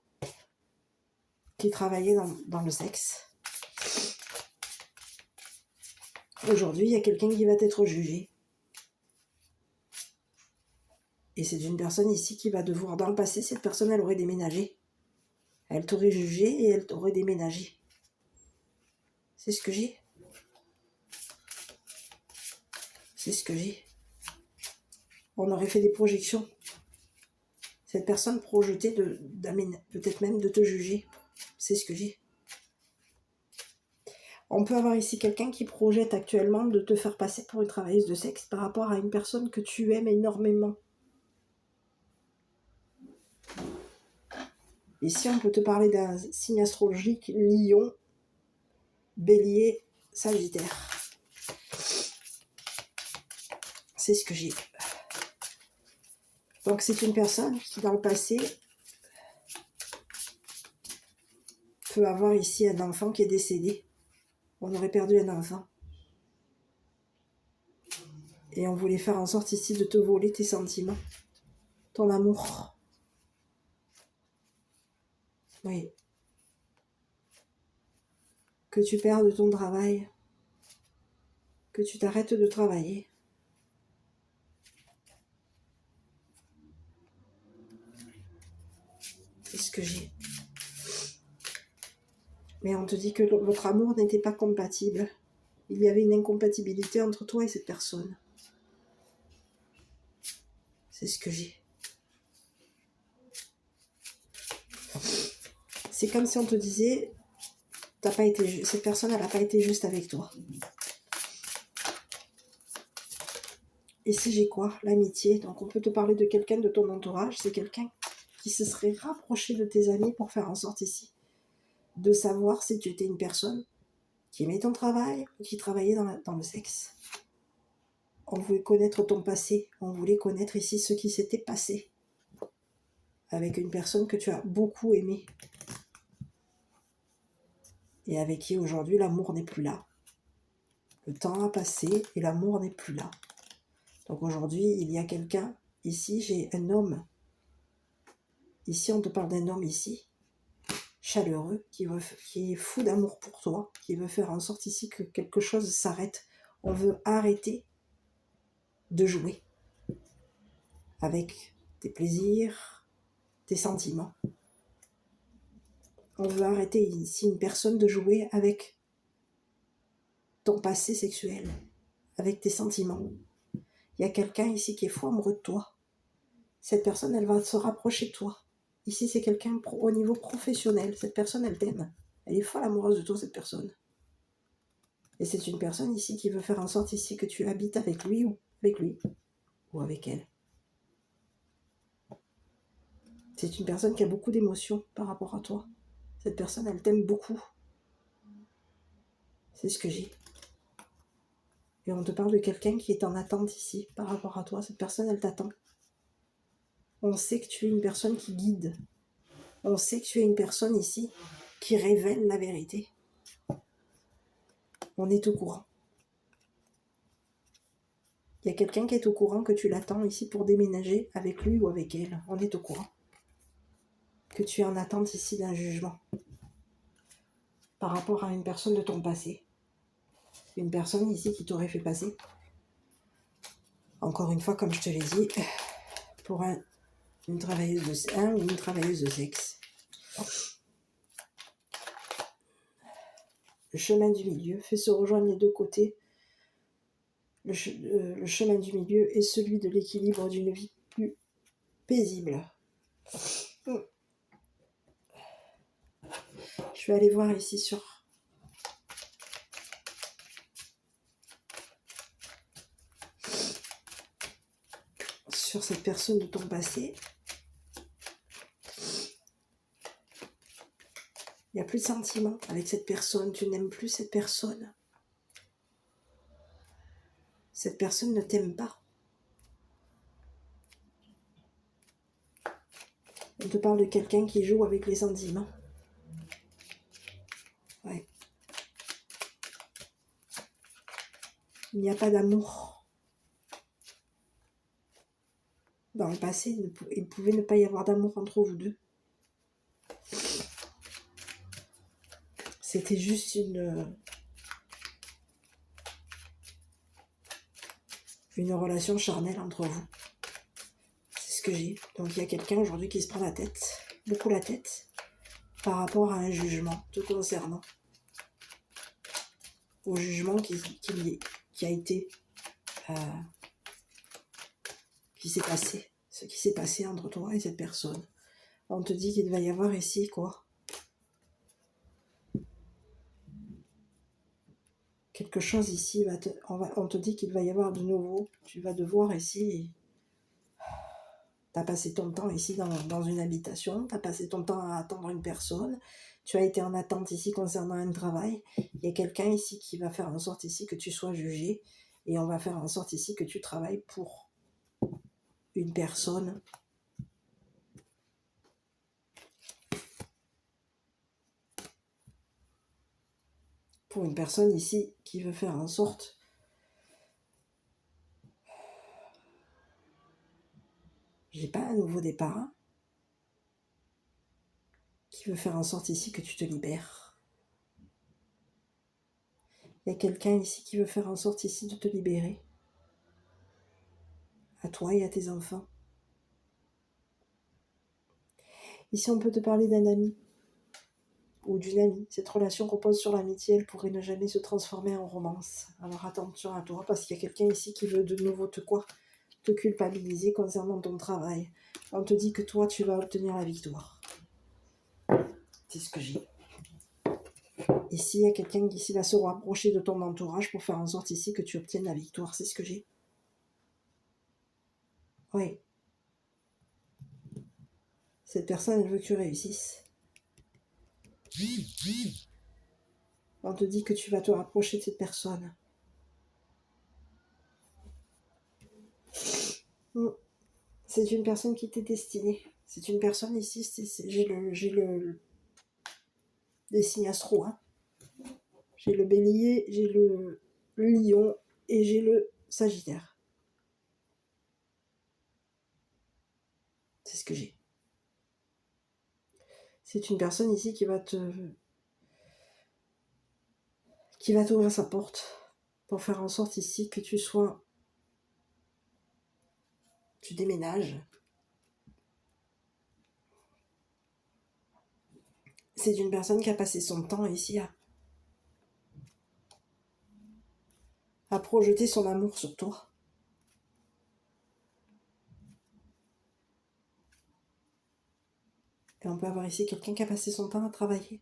qui travaillait dans le sexe. Aujourd'hui, il y a quelqu'un qui va être jugé. Et c'est une personne ici qui va devoir, dans le passé, cette personne, elle aurait déménagé. Elle t'aurait jugé et elle t'aurait déménagé. C'est ce que j'ai. C'est ce que j'ai. On aurait fait des projections. Cette personne projetait peut-être même de te juger. C'est ce que j'ai. On peut avoir ici quelqu'un qui projette actuellement de te faire passer pour une travailleuse de sexe par rapport à une personne que tu aimes énormément. Ici, on peut te parler d'un signe astrologique Lion, Bélier, Sagittaire. C'est ce que j'ai. Donc, c'est une personne qui, dans le passé, peut avoir ici un enfant qui est décédé. On aurait perdu un enfant. Et on voulait faire en sorte ici de te voler tes sentiments, ton amour. Oui. Que tu perdes ton travail. Que tu t'arrêtes de travailler. C'est ce que j'ai. Mais on te dit que votre amour n'était pas compatible. Il y avait une incompatibilité entre toi et cette personne. C'est ce que j'ai. C'est comme si on te disait, cette personne, elle n'a pas été juste avec toi. Ici, j'ai quoi? L'amitié. Donc, on peut te parler de quelqu'un de ton entourage. C'est quelqu'un qui se serait rapproché de tes amis pour faire en sorte ici de savoir si tu étais une personne qui aimait ton travail ou qui travaillait dans le sexe. On voulait connaître ton passé. On voulait connaître ici ce qui s'était passé avec une personne que tu as beaucoup aimée et avec qui aujourd'hui l'amour n'est plus là. Le temps a passé et l'amour n'est plus là. Donc aujourd'hui, il y a quelqu'un, ici j'ai un homme. Ici, on te parle d'un homme ici, chaleureux, qui est fou d'amour pour toi, qui veut faire en sorte ici que quelque chose s'arrête. On veut arrêter de jouer avec tes plaisirs, tes sentiments. On veut arrêter ici une personne de jouer avec ton passé sexuel, avec tes sentiments. Il y a quelqu'un ici qui est fou amoureux de toi. Cette personne, elle va se rapprocher de toi. Ici, c'est quelqu'un au niveau professionnel. Cette personne, elle t'aime. Elle est folle amoureuse de toi, cette personne. Et c'est une personne ici qui veut faire en sorte ici que tu habites avec lui ou avec elle. C'est une personne qui a beaucoup d'émotions par rapport à toi. Cette personne, elle t'aime beaucoup. C'est ce que j'ai. Et on te parle de quelqu'un qui est en attente ici par rapport à toi. Cette personne, elle t'attend. On sait que tu es une personne qui guide. On sait que tu es une personne ici qui révèle la vérité. On est au courant. Il y a quelqu'un qui est au courant que tu l'attends ici pour déménager avec lui ou avec elle. On est au courant. Que tu es en attente ici d'un jugement. Par rapport à une personne de ton passé. Une personne ici qui t'aurait fait passer. Encore une fois, comme je te l'ai dit, pour une travailleuse de sexe. Le chemin du milieu fait se rejoindre les deux côtés. Le chemin du milieu est celui de l'équilibre d'une vie plus paisible. Je vais aller voir ici sur cette personne de ton passé. Il n'y a plus de sentiments avec cette personne. Tu n'aimes plus cette personne. Cette personne ne t'aime pas. On te parle de quelqu'un qui joue avec les sentiments. Ouais. Il n'y a pas d'amour. Dans le passé, il pouvait ne pas y avoir d'amour entre vous deux. C'était juste une relation charnelle entre vous. C'est ce que j'ai. Donc il y a quelqu'un aujourd'hui qui se prend la tête, beaucoup la tête, par rapport à un jugement te concernant. Au jugement qui a été qui s'est passé, ce qui s'est passé entre toi et cette personne. On te dit qu'il va y avoir ici quoi? Quelque chose ici, on te dit qu'il va y avoir de nouveau. Tu vas devoir ici. Tu as passé ton temps ici dans une habitation, tu as passé ton temps à attendre une personne, tu as été en attente ici concernant un travail. Il y a quelqu'un ici qui va faire en sorte ici que tu sois jugé et on va faire en sorte ici que tu travailles pour une personne. Pour une personne ici qui veut faire en sorte j'ai pas un nouveau départ, hein, qui veut faire en sorte ici que tu te libères. Il y a quelqu'un ici qui veut faire en sorte ici de te libérer. À toi et à tes enfants. Ici, on peut te parler d'un ami ou d'une amie. Cette relation repose sur l'amitié, elle pourrait ne jamais se transformer en romance. Alors attention à toi, parce qu'il y a quelqu'un ici qui veut de nouveau te culpabiliser concernant ton travail. On te dit que toi, tu vas obtenir la victoire. C'est ce que j'ai. Ici, il y a quelqu'un qui ici va se rapprocher de ton entourage pour faire en sorte ici que tu obtiennes la victoire. C'est ce que j'ai. Oui. Cette personne, elle veut que tu réussisses. On te dit que tu vas te rapprocher de cette personne. C'est une personne qui t'est destinée. C'est une personne ici, j'ai le des signes astro. Hein. J'ai le bélier, j'ai le lion et j'ai le sagittaire. C'est ce que j'ai. C'est une personne ici qui va t'ouvrir sa porte pour faire en sorte ici que tu déménages. C'est une personne qui a passé son temps ici à projeter son amour sur toi. Et on peut avoir ici quelqu'un qui a passé son temps à travailler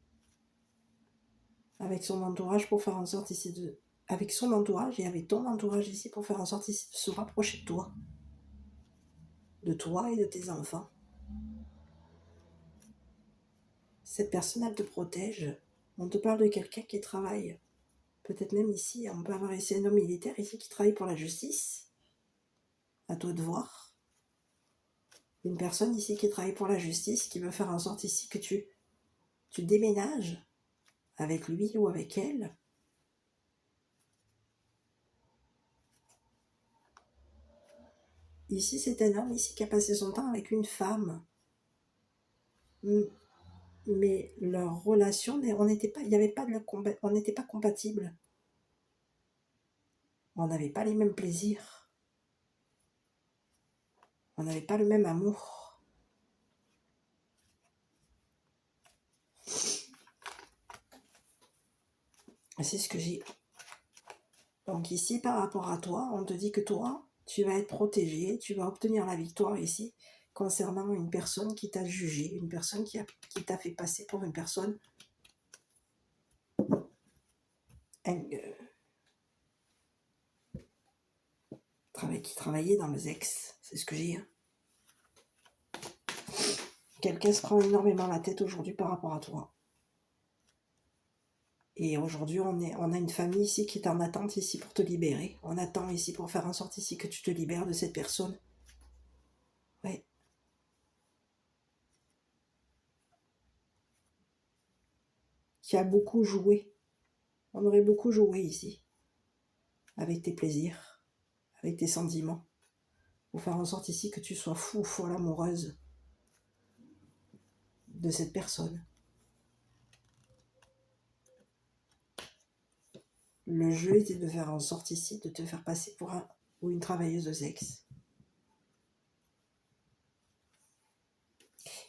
avec son entourage pour faire en sorte ici avec son entourage et avec ton entourage ici pour faire en sorte ici de se rapprocher de toi et de tes enfants. Cette personne, elle te protège. On te parle de quelqu'un qui travaille. Peut-être même ici, on peut avoir ici un homme militaire ici qui travaille pour la justice. À toi de voir. Une personne ici qui travaille pour la justice, qui veut faire en sorte ici que tu déménages avec lui ou avec elle. Ici, c'est un homme ici qui a passé son temps avec une femme. Mais leur relation, on n'était pas compatibles. On n'avait pas les mêmes plaisirs. On n'avait pas le même amour. C'est ce que j'ai. Donc ici, par rapport à toi, on te dit que toi, tu vas être protégé, tu vas obtenir la victoire ici concernant une personne qui t'a jugé, une personne qui t'a fait passer pour une personne qui travaillait dans le sexe. C'est ce que j'ai. Hein. Quelqu'un se prend énormément la tête aujourd'hui par rapport à toi. Et aujourd'hui, on a une famille ici qui est en attente ici pour te libérer. On attend ici pour faire en sorte ici que tu te libères de cette personne. Ouais. Qui a beaucoup joué. On aurait beaucoup joué ici. Avec tes plaisirs. Avec tes sentiments. Pour faire en sorte ici que tu sois fou ou folle amoureuse de cette personne. Le jeu était de faire en sorte ici de te faire passer pour un ou une travailleuse de sexe.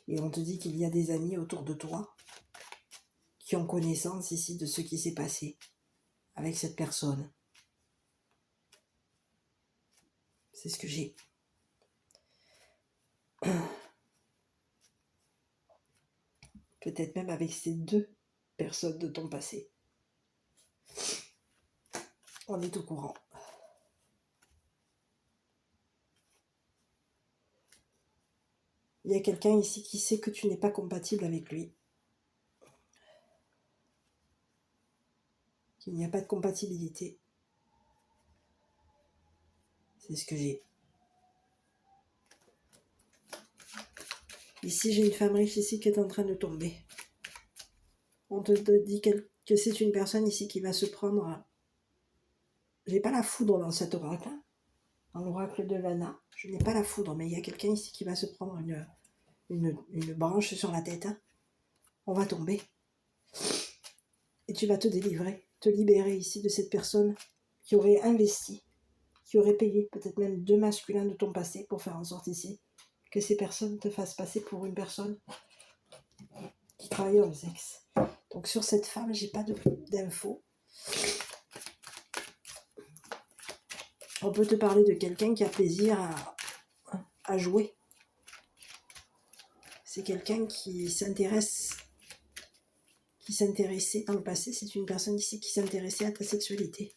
Et on te dit qu'il y a des amis autour de toi qui ont connaissance ici de ce qui s'est passé avec cette personne. C'est ce que j'ai. Peut-être même avec ces 2 personnes de ton passé. On est au courant. Il y a quelqu'un ici qui sait que tu n'es pas compatible avec lui. Qu'il n'y a pas de compatibilité. C'est ce que j'ai. Ici, j'ai une femme riche ici qui est en train de tomber. On te dit que c'est une personne ici qui va se prendre... J'ai pas la foudre dans cet oracle. Dans l'oracle de Lana, je n'ai pas la foudre, mais il y a quelqu'un ici qui va se prendre une branche sur la tête. On va tomber. Et tu vas te délivrer, te libérer ici de cette personne qui aurait investi, qui aurait payé peut-être même 2 masculins de ton passé pour faire en sorte ici que ces personnes te fassent passer pour une personne qui travaille dans le sexe. Donc sur cette femme, j'ai pas d'infos. On peut te parler de quelqu'un qui a plaisir à jouer. C'est quelqu'un qui s'intéressait dans le passé. C'est une personne ici qui s'intéressait à ta sexualité.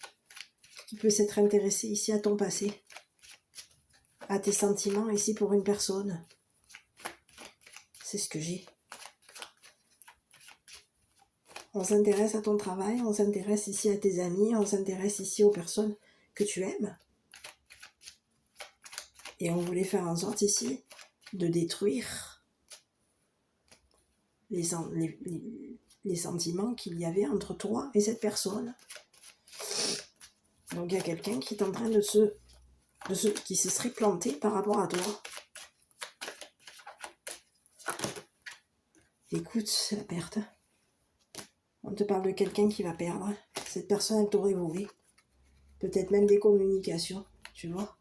Qui peut s'être intéressée ici à ton passé. À tes sentiments ici pour une personne. C'est ce que j'ai. On s'intéresse à ton travail, on s'intéresse ici à tes amis, on s'intéresse ici aux personnes que tu aimes. Et on voulait faire en sorte ici de détruire les sentiments qu'il y avait entre toi et cette personne. Donc il y a quelqu'un qui est en train qui se serait planté par rapport à toi. Écoute, c'est la perte. On te parle de quelqu'un qui va perdre. Cette personne, elle t'aurait volé. Peut-être même des communications, tu vois.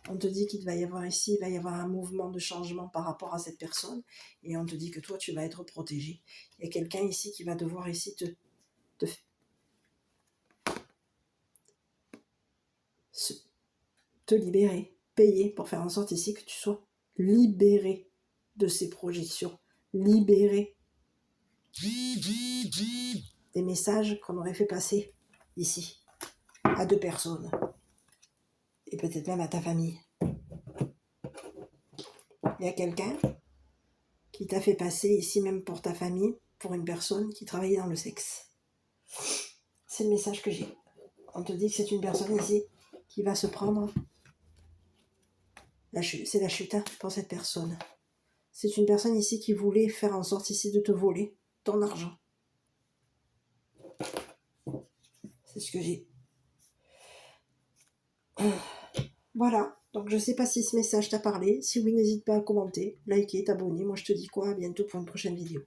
On te dit qu'il va y avoir ici, il va y avoir un mouvement de changement par rapport à cette personne. Et on te dit que toi, tu vas être protégé. Il y a quelqu'un ici qui va devoir ici te libérer, payer pour faire en sorte ici que tu sois libéré de ces projections. Libéré des messages qu'on aurait fait passer ici à 2 personnes. Et peut-être même à ta famille. Il y a quelqu'un qui t'a fait passer ici même pour ta famille, pour une personne qui travaillait dans le sexe. C'est le message que j'ai. On te dit que c'est une personne ici qui va se prendre la chute. C'est la chute pour cette personne. C'est une personne ici qui voulait faire en sorte ici de te voler ton argent. C'est ce que j'ai. Voilà. Donc je ne sais pas si ce message t'a parlé. Si oui, n'hésite pas à commenter, liker, t'abonner. Moi je te dis quoi, à bientôt pour une prochaine vidéo.